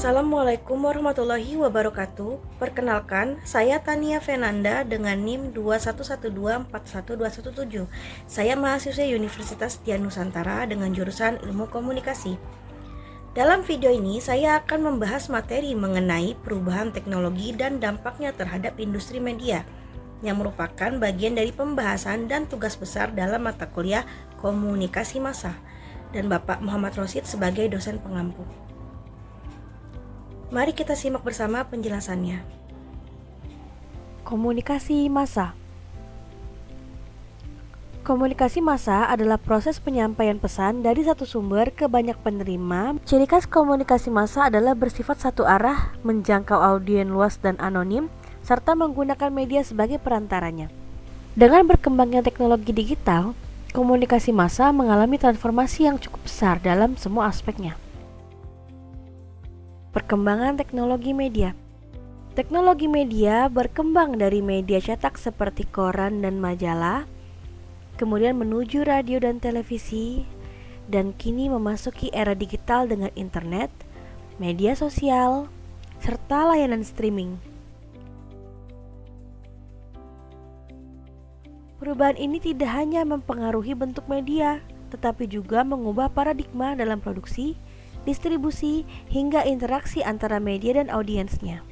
Assalamualaikum warahmatullahi wabarakatuh. Perkenalkan, saya Tania Fenanda dengan NIM 211241217. Saya mahasiswa Universitas Dian Nusantara dengan jurusan Ilmu Komunikasi. Dalam video ini, saya akan membahas materi mengenai perubahan teknologi dan dampaknya terhadap industri media, yang merupakan bagian dari pembahasan dan tugas besar dalam mata kuliah Komunikasi Massa, dan Bapak Muhammad Rosid sebagai dosen pengampu. Mari kita simak bersama penjelasannya. Komunikasi massa. Komunikasi massa adalah proses penyampaian pesan dari satu sumber ke banyak penerima. Ciri khas komunikasi massa adalah bersifat satu arah, menjangkau audiens luas dan anonim, serta menggunakan media sebagai perantaranya. Dengan berkembangnya teknologi digital, komunikasi massa mengalami transformasi yang cukup besar dalam semua aspeknya. Perkembangan teknologi media. Teknologi media berkembang dari media cetak seperti koran dan majalah, kemudian menuju radio dan televisi, dan kini memasuki era digital dengan internet, media sosial, serta layanan streaming. Perubahan ini tidak hanya mempengaruhi bentuk media, tetapi juga mengubah paradigma dalam produksi, distribusi, hingga interaksi antara media dan audiensnya.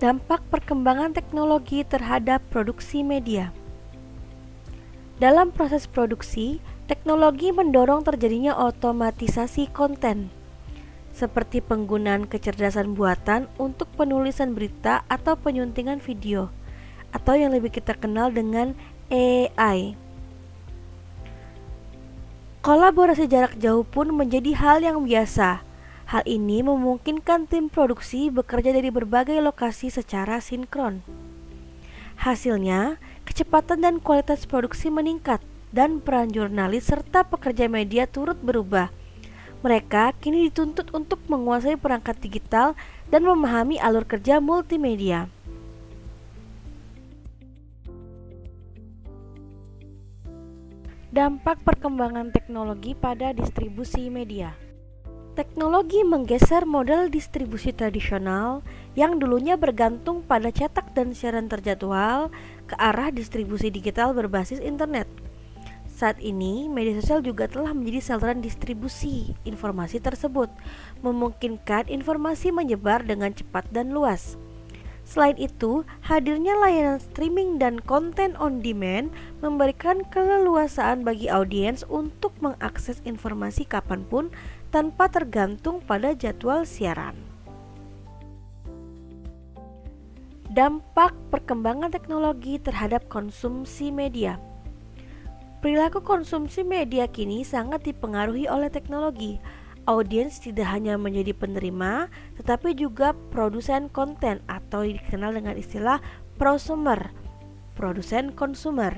Dampak perkembangan teknologi terhadap produksi media. Dalam proses produksi, teknologi mendorong terjadinya otomatisasi konten, seperti penggunaan kecerdasan buatan untuk penulisan berita atau penyuntingan video, atau yang lebih kita kenal dengan AI. Kolaborasi jarak jauh pun menjadi hal yang biasa. Hal ini memungkinkan tim produksi bekerja dari berbagai lokasi secara sinkron. Hasilnya, kecepatan dan kualitas produksi meningkat, dan peran jurnalis serta pekerja media turut berubah. Mereka kini dituntut untuk menguasai perangkat digital dan memahami alur kerja multimedia. Dampak perkembangan teknologi pada distribusi media. Teknologi menggeser model distribusi tradisional yang dulunya bergantung pada cetak dan siaran terjadwal ke arah distribusi digital berbasis internet. Saat ini, media sosial juga telah menjadi saluran distribusi informasi tersebut, memungkinkan informasi menyebar dengan cepat dan luas. Selain itu, hadirnya layanan streaming dan konten on demand memberikan keleluasaan bagi audiens untuk mengakses informasi kapanpun tanpa tergantung pada jadwal siaran. Dampak perkembangan teknologi terhadap konsumsi media. Perilaku konsumsi media kini sangat dipengaruhi oleh teknologi. Audiens tidak hanya menjadi penerima, tetapi juga produsen konten atau dikenal dengan istilah prosumer, produsen konsumer,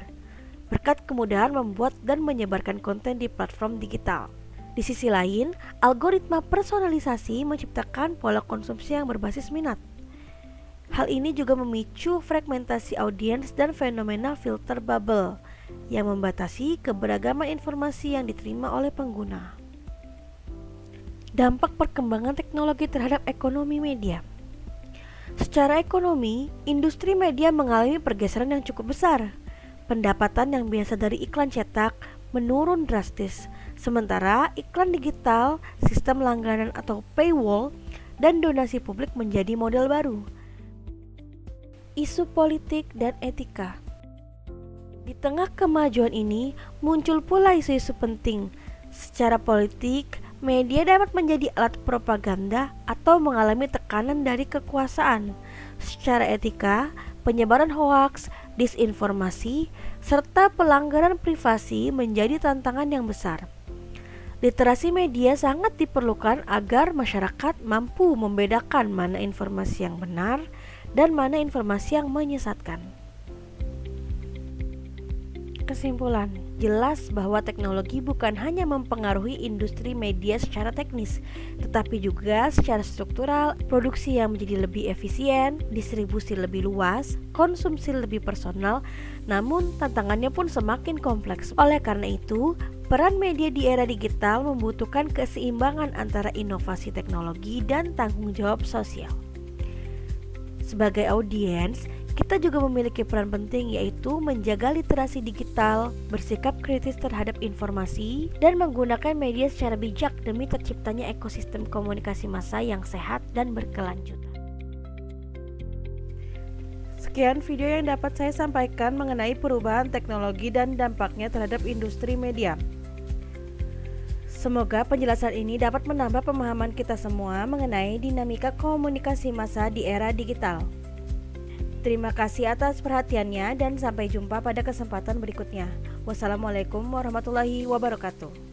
berkat kemudahan membuat dan menyebarkan konten di platform digital. Di sisi lain, algoritma personalisasi menciptakan pola konsumsi yang berbasis minat. Hal ini juga memicu fragmentasi audiens dan fenomena filter bubble yang membatasi keberagaman informasi yang diterima oleh pengguna. Dampak perkembangan teknologi terhadap ekonomi media. Secara ekonomi, industri media mengalami pergeseran yang cukup besar. Pendapatan yang biasa dari iklan cetak menurun drastis, sementara iklan digital, sistem langganan atau paywall, dan donasi publik menjadi model baru. Isu politik dan etika. Di tengah kemajuan ini, muncul pula isu-isu penting. Secara politik, media dapat menjadi alat propaganda atau mengalami tekanan dari kekuasaan. Secara etika, penyebaran hoaks, disinformasi, serta pelanggaran privasi menjadi tantangan yang besar. Literasi media sangat diperlukan agar masyarakat mampu membedakan mana informasi yang benar dan mana informasi yang menyesatkan. Kesimpulan. Jelas bahwa teknologi bukan hanya mempengaruhi industri media secara teknis, tetapi juga secara struktural, produksi yang menjadi lebih efisien, distribusi lebih luas, konsumsi lebih personal, namun tantangannya pun semakin kompleks. Oleh karena itu, peran media di era digital membutuhkan keseimbangan antara inovasi teknologi dan tanggung jawab sosial. Sebagai audiens, kita juga memiliki peran penting, yaitu menjaga literasi digital, bersikap kritis terhadap informasi, dan menggunakan media secara bijak demi terciptanya ekosistem komunikasi massa yang sehat dan berkelanjutan. Sekian video yang dapat saya sampaikan mengenai perubahan teknologi dan dampaknya terhadap industri media. Semoga penjelasan ini dapat menambah pemahaman kita semua mengenai dinamika komunikasi massa di era digital. Terima kasih atas perhatiannya dan sampai jumpa pada kesempatan berikutnya. Wassalamualaikum warahmatullahi wabarakatuh.